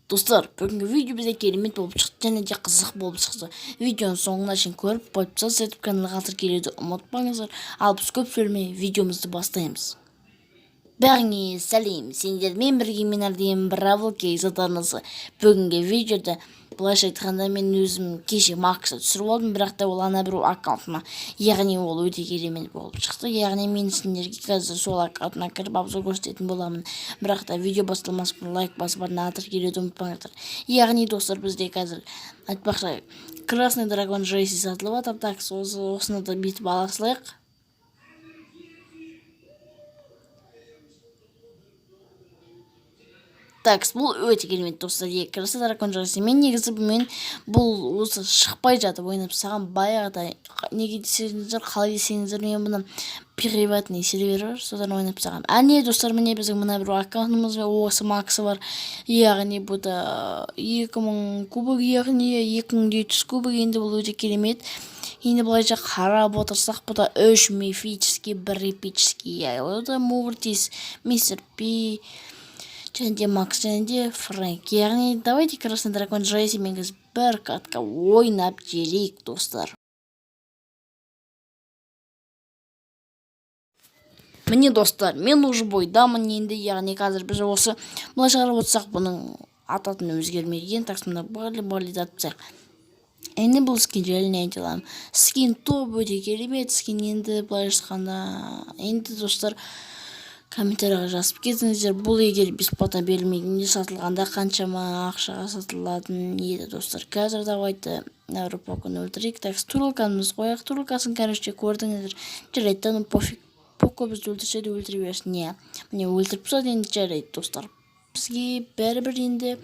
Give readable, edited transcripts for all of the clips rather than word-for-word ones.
Достар, бүгінгі видео бізде керемет болып шықты және де қызық болып шықты. Видеоның соңына шейін көріп, подписаться етіп каналға келуді ұмытпаңыздар. Ал біз көп сөйлемей видеомызды бастаймыз. Бәріңе сәлем, сендермен бірге мен әрдайым бравл кейзатарыңызы. Бүгінгі видеода былайша айтқанда мен өзім кеше максты түсіріп алдым, бірақ та ол ана бір аккаунтыма, яғни ол өте керемет болып шықты. Яғни мен сендерге қазір сол аккаунтына кіріп обзор көрсететін боламын. Бірақ та видео басталмас бұрын лайк басып артына келуді ұмытпаңыздар. Яғни достар, бізде қазір айтпақшы красный дракон Джейси сатылып жатыр. Так, осыны да бүйтіп ала салайық. Так, бұл өте керемет достар. Красный дракон Джейси. Мен негізі бұл осы шықпай жатып ойнап саған баяғыда неге десеңіздер, қалай десеңіздер, мен бұны приватный сервер бар, содан ойнап саған. Әне достар, міне біздің мына бір аккаунтымыз осы максы бар. Яғни бұл да 2000 кубок, яғни 2700 кубок. Енді бұл өте керемет. Енді былайша қарап отырсақ, бұл да 3 мифический, 1 эпический. Ол да Мортис, Мистер Пи, және де Макс, және де Фрэнк. Яғни давайте красный дракон Джейси мен бір катка ойнап жерейік достар. Міне достар, мен уже бойдамын енді. Яғни қазір біз осы былайша қарап отырсақ, бұның ататын өзгермеген. Так, сонда барлы атсақ. Енді бұл скин желіне айтылам. Скин топ өте керемет скин. Енді былайша айтқанда, енді достар, комментарияға жазып кетіңіздер. Бұл егер бесплатно берілмегенде сатылғанда қаншама ақшаға сатылатын еді достар. Қазір давайте Европоканы өлтірейік. Так, туралканымыз қояқ. Туралкасын короче көрдіңіздер. Жарайды, ну пофиг. Поко бізді өлтірсе де өлтіре берсін. Міне өлтіріп тастады, енді жарайды достар. Бізге бәрібір енді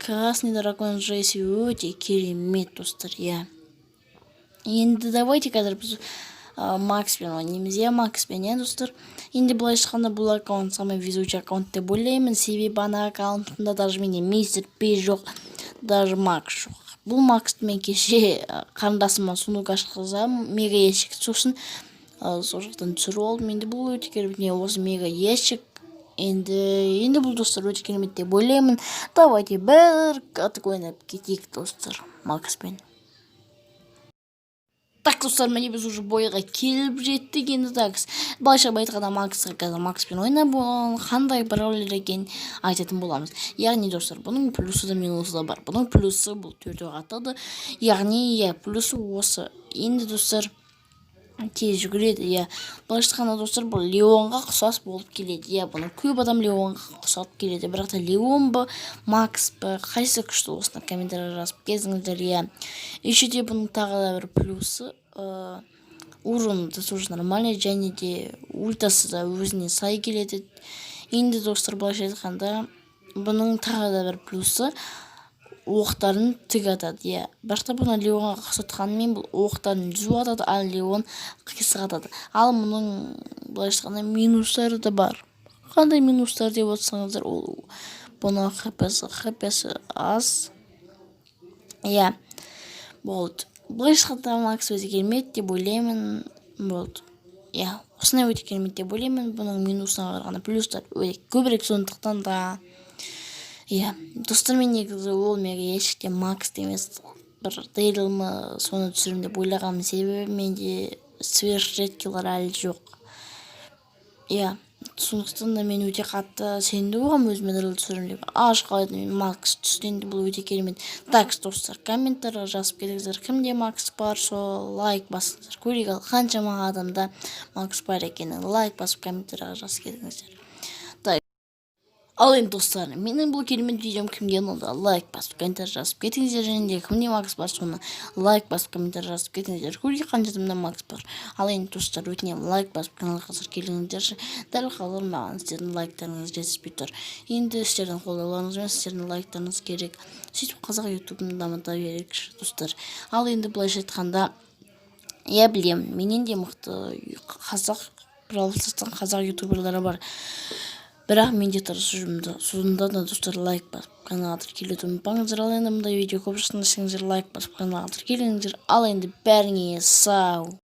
красный дракон Джейси өте керемет достар. Енді давайте қазір біз Макспен ойнаймыз. Макспен, достар. Енді былайша айтқанда бұл аккаунт самый везучий аккаунт деп ойлаймын. Себебі ана аккаунтында даже менде мистер Пи жоқ, даже Макс жоқ. Бұл Максты мен кеше қарындасыма сундук ашқызам, мега ящик, сосын сол жақтан түсіріп алдым. Енді бұл өте керемет, осы мега ящик. Енді бұл достар өте керемет деп ойлаймын. Давайте бір каток ойнап кетейік достар Макспен. Так, достар, міне біз уже бойға келіп жеттік. Енді так, былайша айтқанда Макспен ойнап қандай браулер екен айтатын боламыз. Яғни достар, бұның плюсы да минусы да бар. Бұның плюсы бұл 4-ге атады. Яғни плюсы осы. Енді достар, тез жүгіреді. Былайша айтқанда достар, бұл Леонға ұқсас болып келеді. Бұның көп адам Леонға ұқсап келеді. Бірақ та Леон ба, Макс ба, қайсы күшті осыны комментария жазып кетіңіздер. Еще де бұның тағы да бір плюсы, урон да тоже нормальный, және де ультасы да өзіне сай келеді. Енді достар, былайша айтқанда бұның тағы да бір плюсы, оқтарын тік атады. Бірақ та бұны Леонға қосатқанымен бұл оқтарын жүзу атады, ал Леон қисық атады. Ал мұның былайша айтқанда минустары да бар. Қандай минустар деп отырсаңыздар, ол бұны хпсы аз. Болды. Былайша айтқанда Макс өте керемет деп ойлаймын. Болды. Осындай өте керемет деп ойлаймын. Бұның минусына қарағанда плюстар өте көбірек, сондықтан да достар, мен негізі ол мега ящикте Макс емес бір Дейлмі соны түсірім деп ойлағанмын. Себебі менде сверхредкилар әлі жоқ. Сондықтан да мен өте қатты сенді оғам өзіме дұрыл түсірім деп. Қалайды мен Макс түстенді, бұл өте керемет. Так, достар, комментария жазып кетіңіздер. Кімде Макс бар, сол лайк басыңыздар. Көрейік, қаншама адамда Макс бар екенін лайк басып комментарияға жазып кетіңіздер. Ал енді достар, менің бұл керемет видеом кімге ұнады, лайк басып комментария жазып кетіңіздер. Және де кімде Макс бар, соны лайк басып комментария жазып кетіңіздер. Көрейік қанша адамда Макс бар. Ал енді достар, өтінемін лайк басып каналға келіңіздерші. Дәл қалыр маған сіздердің лайктарыңыз жетіспей тұр. Енді сіздердің қолдауларыңыз бен сіздердің лайктарыңыз керек. Сөйтіп қазақ ютубын дамыта берейікші достар. Ал енді былайша айтқанда, білем, менен де мықты қазақ ютуберлері бар. Бірақ менде тұрысы жұмды. Сонда да достар, лайк басып каналға келуді ұмытпаңыздар. Ал енді мұндай видео көп жасыңыздар, лайк басып каналға келіңіздер. Ал енді бәріңе сау.